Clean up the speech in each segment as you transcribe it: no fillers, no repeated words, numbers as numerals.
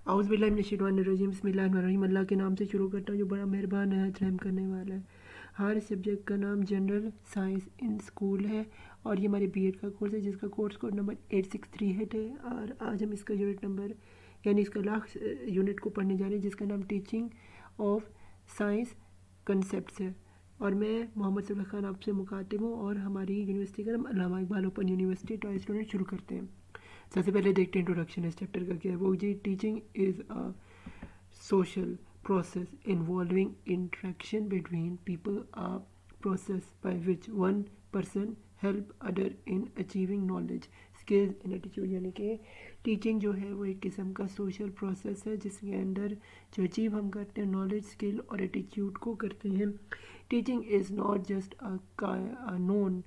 आउज़ बिल्लाहि मिनश्शैतानिर्रजीम बिस्मिल्लाहिर्रहमानिर्रहीम। अल्लाह के नाम से शुरू करता हूँ जो बड़ा मेहरबान है, रहम करने वाला है। हर सब्जेक्ट का नाम जनरल साइंस इन स्कूल है और ये हमारे बीएड का कोर्स है जिसका कोर्स कोड नंबर 8638 है। और आज हम इसका यूनिट नंबर यानी इसका लास्ट यूनिट को पढ़ने जा रहे हैं जिसका नाम टीचिंग ऑफ साइंस कंसेप्ट है। और मैं मोहम्मद सफी खान आपसे मुखातिब हूँ और हमारी यूनिवर्सिटी का नाम अल्लामा इकबाल ओपन यूनिवर्सिटी। तो स्टूडेंट शुरू करते हैं। सबसे पहले देखते हैं इंट्रोडक्शन इस चैप्टर का क्या है। वो जी teaching is a social process involving interaction between people, a process by which one person help other in achieving knowledge skills and attitude। यानी कि टीचिंग जो है वो एक किस्म का सोशल प्रोसेस है जिसके अंदर जो अचीव हम करते हैं नॉलेज स्किल और एटीट्यूड को करते हैं। Teaching is not just a known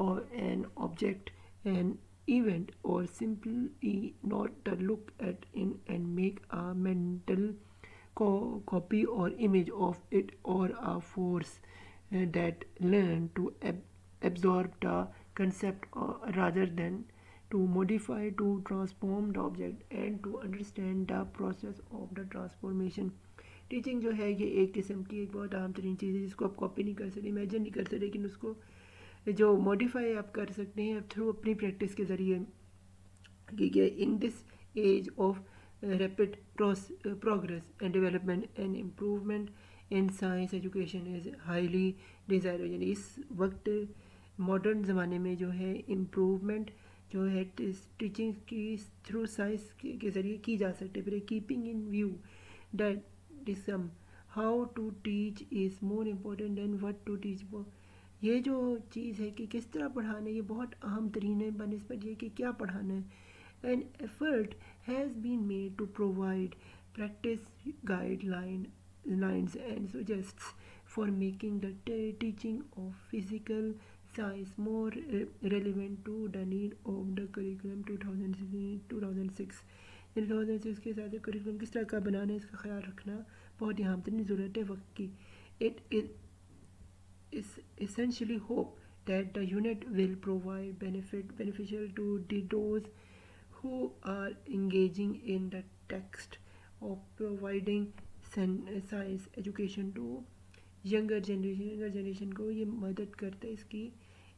or an object, an event, or simply not to look at in and make a mental copy or image of it, or a force that learn to absorb the concept rather than to modify to transform the object and to understand the process of the transformation। Teaching जो है ये एक किस्म की एक बहुत आम तरीन चीज़ है जिसको आप कॉपी नहीं कर सकते, इमेजिन नहीं कर सकते, लेकिन उसको जो मॉडिफाई आप कर सकते हैं थ्रू अपनी प्रैक्टिस के ज़रिए। ठीक है, in this age of rapid progress and development and improvement in science education is highly desire. यानी इस वक्त मॉडर्न ज़माने में जो है इम्प्रूवमेंट जो है टीचिंग की थ्रू साइंस के ज़रिए की जा सकती है। फिर कीपिंग इन व्यू दैट डिसम how to teach is more important than what to teach. ये जो चीज़ है कि किस तरह पढ़ाना है ये बहुत अहम तरीन है बनस्बत ये कि क्या पढ़ाना है। An effort has been made to provide practice guidelines and suggests for making the teaching of physical science more relevant to the need of the curriculum 2006। 2006 के हिसाब से करिकुलम किस तरह का बनाना है इसका ख्याल रखना बहुत ही अहम तरीन ज़रूरत है वक्त की। It is essentially hope that the unit will provide beneficial to those who are engaging in the text of providing science education to younger generation को ये मदद करता है इसकी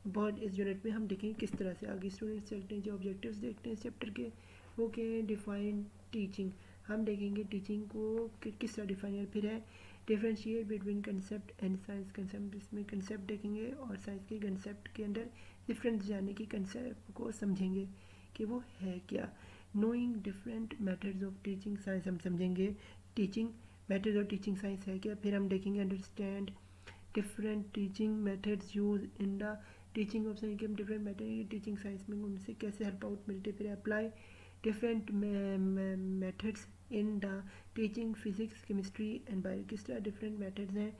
बहुत। इस यूनिट में हम देखेंगे किस तरह से आगे स्टूडेंट्स चलते हैं। जो ऑब्जेक्टिव्स देखते हैं इस चैप्टर के वो क्या है, डिफाइन टीचिंग। हम देखेंगे टीचिंग को किस तरह डिफाइन, फिर है differentiate between concept and science concept. इसमें कंसेप्ट देखेंगे और साइंस के कंसेप्ट के अंदर डिफरेंस जानने की कंसेप्ट को समझेंगे कि वो है क्या। Knowing different methods of teaching science, हम समझेंगे teaching methods of teaching science है क्या। फिर हम देखेंगे understand different teaching methods use in the teaching of science. हम डिफरेंट मेथड टीचिंग साइंस में उनसे कैसे हेल्प आउट मिलते। फिर apply different methods in the teaching physics chemistry and bio. किस तरह डिफरेंट मेथड्स हैं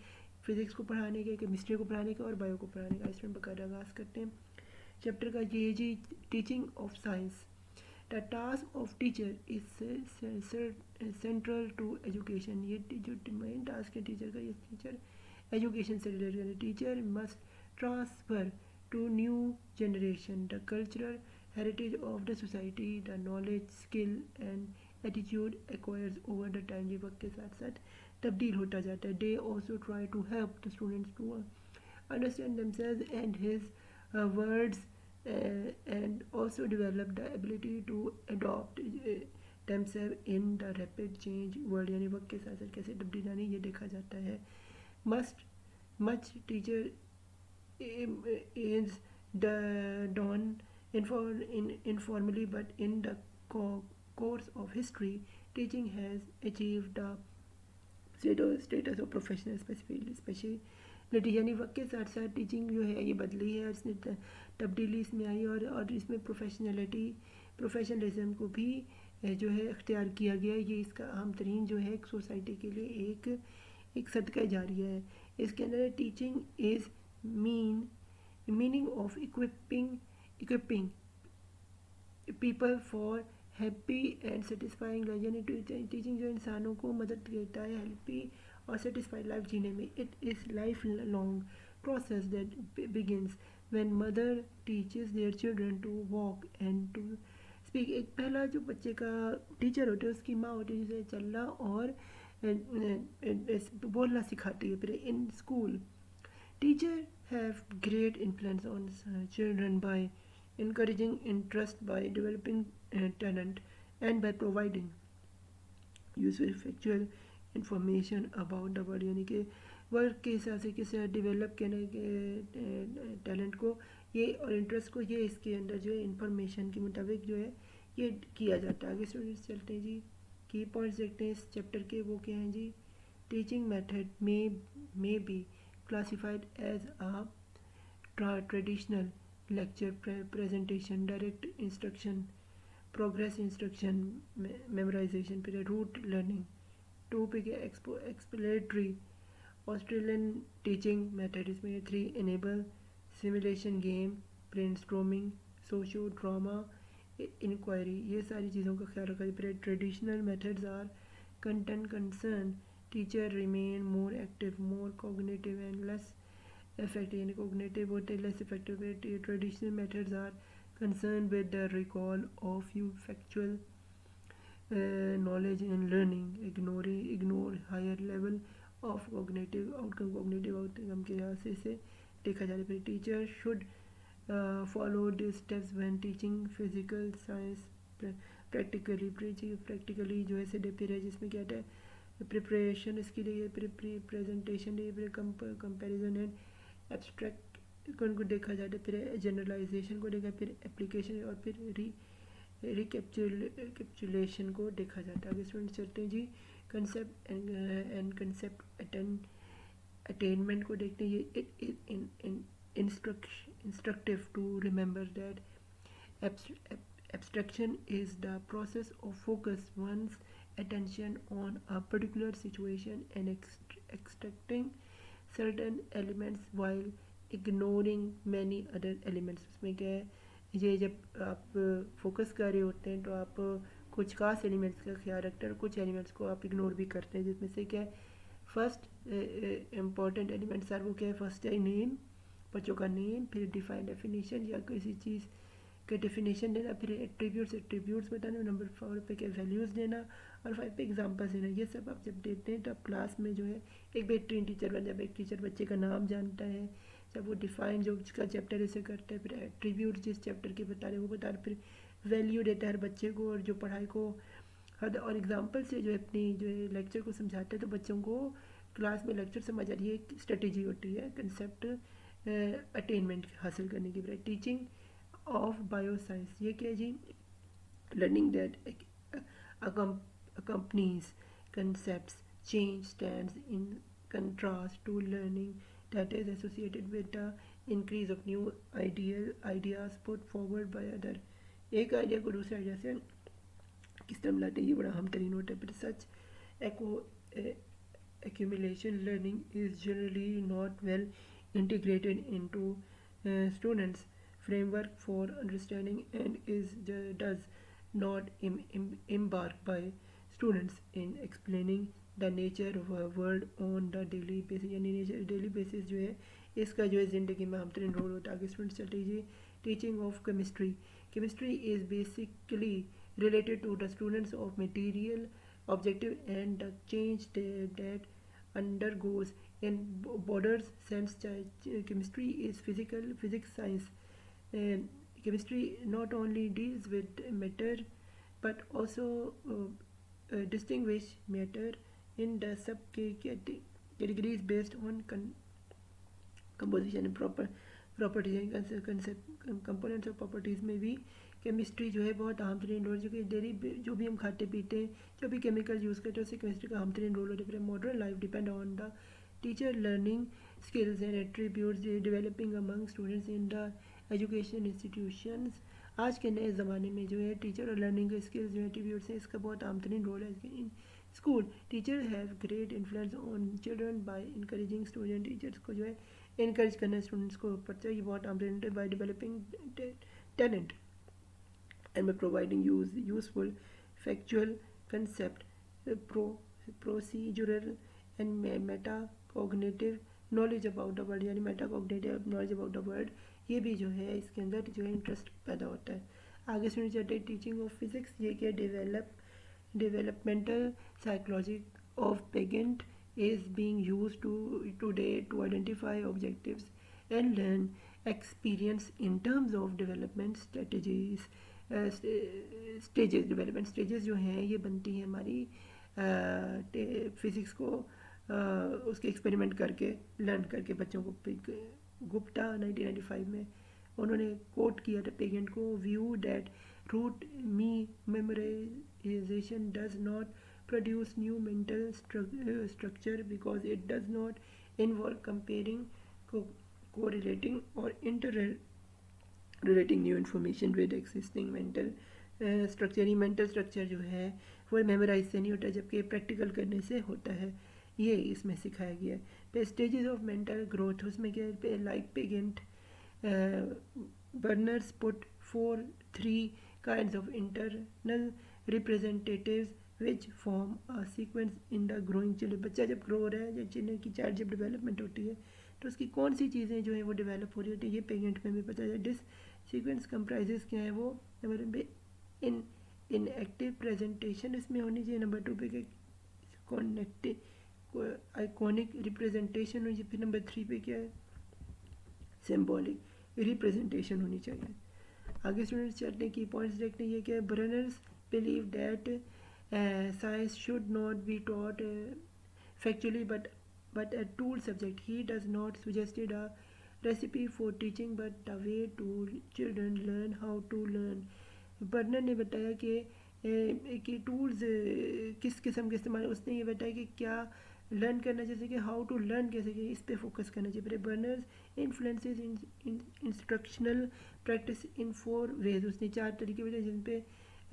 फिज़िक्स को पढ़ाने के, केमिस्ट्री को पढ़ाने के और बायो को पढ़ाने का। इसमें बकायदा आगाज़ करते हैं चैप्टर का। ये जी teaching of science. The task of teacher is central to education. ये जो मेन टास्क है टीचर का, ये टीचर एजुकेशन से रिलेटेड है। Teacher must transfer to new generation the cultural heritage of the society, the knowledge skill and attitude acquires over the time. ये वक्त के साथ साथ तब्दील होता जाता है। They also try to help the students to understand themselves and his words and also develop the ability to adopt themselves in the rapid change world। यानी वक्त के साथ साथ कैसे तब्दील आनी ये देखा जाता है। must much teacher is done informally, but in the course of history teaching has achieved the status of professional specialty। यानी वक्त के साथ साथ टीचिंग जो है ये बदली है, इसने तब्दीली इसमें आई और इसमें प्रोफेशनलिज्म को भी जो है इख्तियार किया गया। ये इसका अहम तरीन जो है एक सोसाइटी के लिए एक सदका जारिया है। इसके अंदर teaching is meaning of equipping people for happy and satisfying life. यानी टीचिंग जो इंसानों को मदद करता है हैप्पी और सेटिस्फाइड लाइफ जीने में। It is life long process that begins when mother teaches their children to walk and to speak, एक पहला जो बच्चे का टीचर होता है उसकी माँ होती है जिसे चलना और बोलना सिखाती है। फिर इन school teacher have great influence on children by encouraging interest, by developing talent, and by providing useful factual information about the world, यानी कि वर्क के हिसाब से किसे डेवलप करने के टैलेंट को ये और इंटरेस्ट को ये इसके अंदर जो है इंफॉर्मेशन के मुताबिक जो है ये किया जाता है। आगे स्टूडेंट्स चलते हैं जी, की पॉइंट्स देखते हैं इस चैप्टर के, वो क्या हैं जी। Teaching method may be classified as a traditional lecture presentation, direct instruction, progress instruction, memorization, फिर rote learning, टू पे क्या एक्सप्लेटरी ऑस्ट्रेलियन टीचिंग मेथड, इसमें 3 enable simulation game, brainstorming, socio drama, inquiry, ये सारी चीज़ों का ख्याल रखा जाए। फिर traditional methods are content concern, teacher remain more active, more cognitive and less effective, यानी कॉग्निटिव होते less effective. Traditional methods are concern with the recall of you factual knowledge and learning, ignore higher level of cognitive outcome के लिहाज से इसे देखा जाए। फिर teacher should follow these steps when teaching physical science practically जो है से फिर है जिसमें क्या है प्रिपरेशन इसके लिए, फिर प्रेजेंटेशन, फिर कंपेरिजन एंड एब्स्ट्रैक्ट को देखा जाता है, फिर जनरलाइजेशन को देखा, फिर एप्लीकेशन और फिर रिकैप्चुलेशन को देखा जाता है। आगे स्टूडेंट्स चलते हैं जी, कंसेप्ट एंड कंसेप्ट अटेनमेंट को देखते हैं। ये it is instructive to remember that abstraction is the process of focus one's attention on a particular situation and extracting certain elements while ignoring many other elements। उसमें क्या है, ये जब आप फोकस कर रहे होते हैं तो आप कुछ खास एलिमेंट्स का ख्याल रखते हैं और कुछ एलिमेंट्स को आप इग्नोर भी करते हैं, जिसमें से क्या है फर्स्ट इम्पॉर्टेंट एलिमेंट्स आर वो क्या है, फर्स्ट है नेम, बच्चों का नेम, फिर डिफाइन डेफिनेशन या किसी चीज़ के डेफिनेशन देना, फिर एट्रीब्यूट्स बताना, नंबर 4 पे क्या वैल्यूज़ देना और 5 पे एग्जांपल्स देना। ये सब आप जब देते हैं तो आप क्लास में जो है एक बेहतरीन टीचर बन, जब एक टीचर बच्चे का नाम जानता है, जब वो डिफाइन जो उसका चैप्टर इसे करता है, फिर एट्रीब्यूट जिस चैप्टर के बता रहे हैं वो बता रहे, फिर वैल्यू देता है हर बच्चे को और जो पढ़ाई को हद और एग्जाम्पल से जो अपनी जो है लेक्चर को समझाते हैं तो बच्चों को क्लास में लेक्चर समझ आ रही है। एक स्ट्रेटेजी होती है कंसेप्ट अटेनमेंट हासिल करने की। फिर टीचिंग ऑफ बायो साइंस, ये क्या है जी, learning that accompanies concepts change stands in contrast to learning that is associated with the increase of new ideas put forward by other। एक आइडिया को दूसरे आइडिया से किस तरह मिलाते हैं, ये बड़ा अहम तरीन होता है। फिर सच accumulation learning is generally not well integrated into students framework for understanding and does not embark by students in explaining the nature of a world on the daily basis, यानी डेली बेसिस जो है इसका जो है ज़िंदगी में अहम तरीन रोल होता है। आगे स्टूडेंट्स चलते लीजिए, teaching of chemistry is basically related to the students of material objective and the change that undergoes in broader sense। chemistry is physics science। chemistry not only deals with matter but also distinguish matter in the sub categories based on composition and properties components और properties में भी chemistry जो है बहुत अहम तरीन role, जो कि डेली जो भी हम खाते पीते हैं, जो भी केमिकल यूज़ करते हैं उससे केमिस्ट्री का अहम तरीन रोल होता है। Modern life depend on the teacher learning skills and attributes developing among students in the education institutions. आज के नए ज़माने में जो है टीचर और लर्निंग के स्किल्स जो एट्रीब्यूट्स हैं इसका बहुत अहम तरीन रोल है। In school teacher have great influence on children by encouraging student, teachers को जो है इनकरेज करना स्टूडेंट्स को पड़ता है, ये बहुत अहम तरीन है। By developing talent and by providing useful factual concept, procedural and metacognitive knowledge about the world, यानी metacognitive knowledge about the world, ये भी जो है इसके अंदर जो है इंटरेस्ट पैदा होता है। आगे सुनी जाते टीचिंग ऑफ फिजिक्स, ये क्या developmental psychology of pageant is being used today to identify objectives and learn experience in terms of development strategies. Development stages जो हैं ये बनती हैं हमारी फिज़िक्स को उसके एक्सपेरिमेंट करके लर्न करके बच्चों को। गुप्ता 1995 में उन्होंने कोट किया था पेगेंट को, view that rote me memorization does not produce new mental structure because it does not involve comparing, correlating or interrelating new information with existing mental structure। He mental structure जो है वो memorise से नहीं होता जबकि practical करने से होता है, ये इसमें सिखाया गया है। पे स्टेजेस ऑफ मेंटल ग्रोथ उसमें क्या है, like Piaget Bruner's put 3 kinds of internal representatives which form a sequence in the growing children। बच्चा जब ग्रो हो रहा है, जब चिल्ड्रन की चाइल्ड जब डेवलपमेंट होती है तो उसकी कौन सी चीज़ें जो है वो डेवलप हो रही होती है, ये पेगेंट में भी पता है। डिस सीक्वेंस कंप्राइजेस क्या है वो, नंबर पे इन एक्टिव प्रेजेंटेशन इसमें होनी चाहिए, नंबर 2 पे आइकॉनिक रिप्रेजेंटेशन होनी चाहिए, फिर नंबर 3 पे क्या है, सिम्बॉलिक रिप्रेजेंटेशन होनी चाहिए। आगे स्टूडेंट्स चलते हैं की पॉइंट्स देखते हैं। ये क्या है, Bruner's believe that science should not be taught factually but a tool subject. He does not suggested a recipe for teaching but a way to children learn how to learn। Burner ने बताया कि tools किस किस्म के इस्तेमाल, उसने ये बताया कि क्या लर्न करना जैसे कि हाउ टू लर्न कैसे, कि इस पे फोकस करना चाहिए। फिर Bruner's influences instructional practice in 4 ways, उसने 4 तरीके बताए जिन पे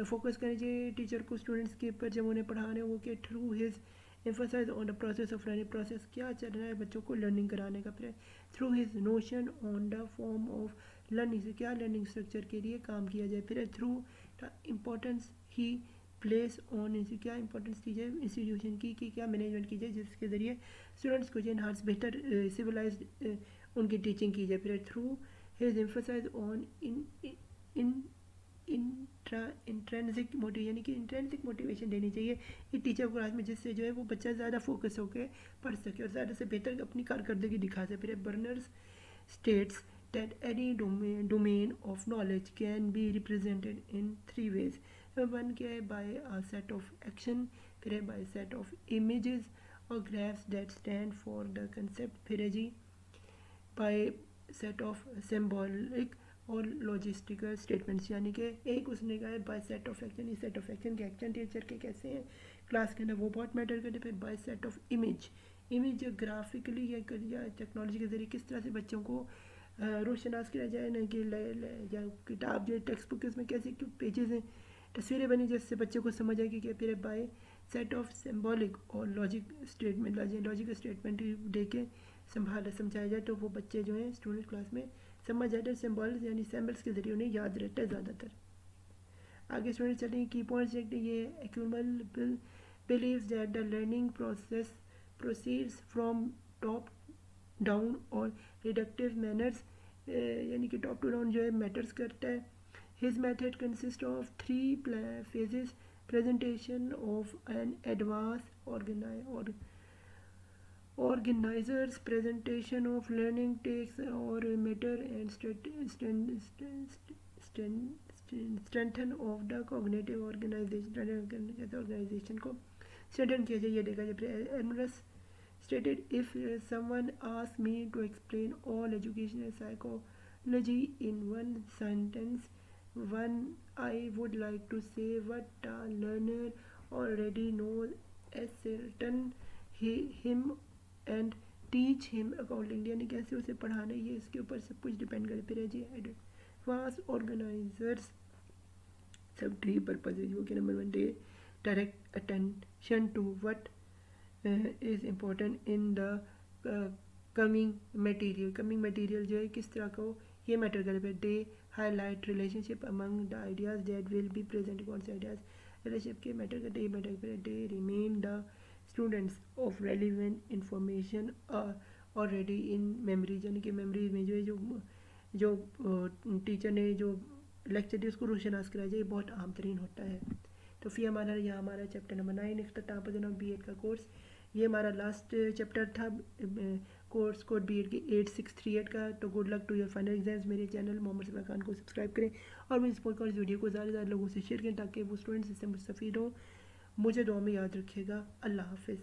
फोकस करना चाहिए टीचर को स्टूडेंट्स के ऊपर जब उन्हें पढ़ाने वो कि through his emphasise on the process of learning, process क्या चल रहा है बच्चों को लर्निंग कराने का। फिर through his notion on the form of learning, से क्या लर्निंग स्ट्रक्चर के लिए काम किया जाए। फिर through the importance he place on, इनसे क्या इंपॉर्टेंस दी जाए इंस्टीट्यूशन की, कि क्या मैनेजमेंट की जाए जिसके ज़रिए स्टूडेंट्स को जो एनहांस बेहतर सिविलाइज उनकी टीचिंग की जाए। फिर through his emphasise on in intrinsic motive, यानी कि इंट्रेंसिक मोटिवेशन देनी चाहिए कि टीचर को क्लास में, जिससे जो है वो बच्चा ज़्यादा फोकस होकर पढ़ सके और ज़्यादा से बेहतर अपनी कारकर्दगी दिखा सके। फिर Bruner's states that any domain of knowledge can be represented in 3 ways। One क्या है, by a set of action, फिर है by set of images और graphs that stand for the concept, फिर है जी by set of symbolic और logistical statements, यानी कि एक उसने कहा है बाय सेट ऑफ एक्शन, इस सेट ऑफ एक्शन के एक्शन टीचर के कैसे हैं क्लास के अंदर वो बहुत मैटर करते हैं। फिर by set of image graphically या टेक्नोलॉजी के जरिए किस तरह से बच्चों को रोशनास किया जाए ना, कि या किताब जो टेक्स्ट बुक उसमें कैसे पेजेस हैं, तस्वीरें बनी जिससे बच्चों को समझ आएगी कि फिर बाय सेट ऑफ सिम्बॉलिक और लॉजिक स्टेटमेंट दे के समझाया जाए तो वो बच्चे जो हैं स्टूडेंट क्लास में समझ जाते हैं। सिम्बॉल्स यानी सिम्बल्स के जरिए उन्हें याद रहता है ज़्यादातर। आगे स्टूडेंट चलेंगे की पॉइंट्स देखते हैं। ये एक्यूमल believes that the learning process proceeds from top down और रिडक्टिव मैनर्स, यानी कि टॉप टू डाउन जो है मैटर्स करता है। His method consist of 3 phases, presentation of an advance organizers, presentation of learning takes or matter and strengthen of the cognitive organization को strengthen किया जाए, ये देखा जाए। Admirals stated, if someone asks me to explain all educational psychology in one sentence, I would like to say what a learner already knows as certain him and teach him accounting, यानी कैसे उसे पढ़ाना है ये इसके ऊपर सब कुछ डिपेंड करे। फिर है जी एडवांस ऑर्गेनाइजर्स सब 3 पर्पजेज, वो कि number 1 they direct attention to what is important in the coming material जो है किस तरह का हो ये मैटर करे। फिर day highlight relationship among the ideas that will be present, कौन से आइडियाज़ रिलेशनशिप के मैटर करते हैं, मैटर फिर day remain the students of relevant information already in memories, यानी कि मेमोरीज में जो है जो टीचर ने जो लेक्चर दी उसको रोशनास कराया जाए, ये बहुत आम तरीन होता है। तो फिर हमारा चैप्टर नंबर 9 इख्तिताम पज़ीर बीएड का कोर्स, ये हमारा लास्ट चैप्टर था कोर्स कोड बीएड के 8638 का। तो good luck to your final exams. मेरे चैनल मोहम्मद सफा खान को सब्सक्राइब करें और मेरे स्पोर्ट इस वीडियो को ज़्यादा से ज़्यादा लोगों से शेयर करें ताकि वो स्टूडेंट्स इससे मुस्तफ़ीद हों। मुझे दुआ में याद रखिएगा। अल्लाह हाफ़िज़।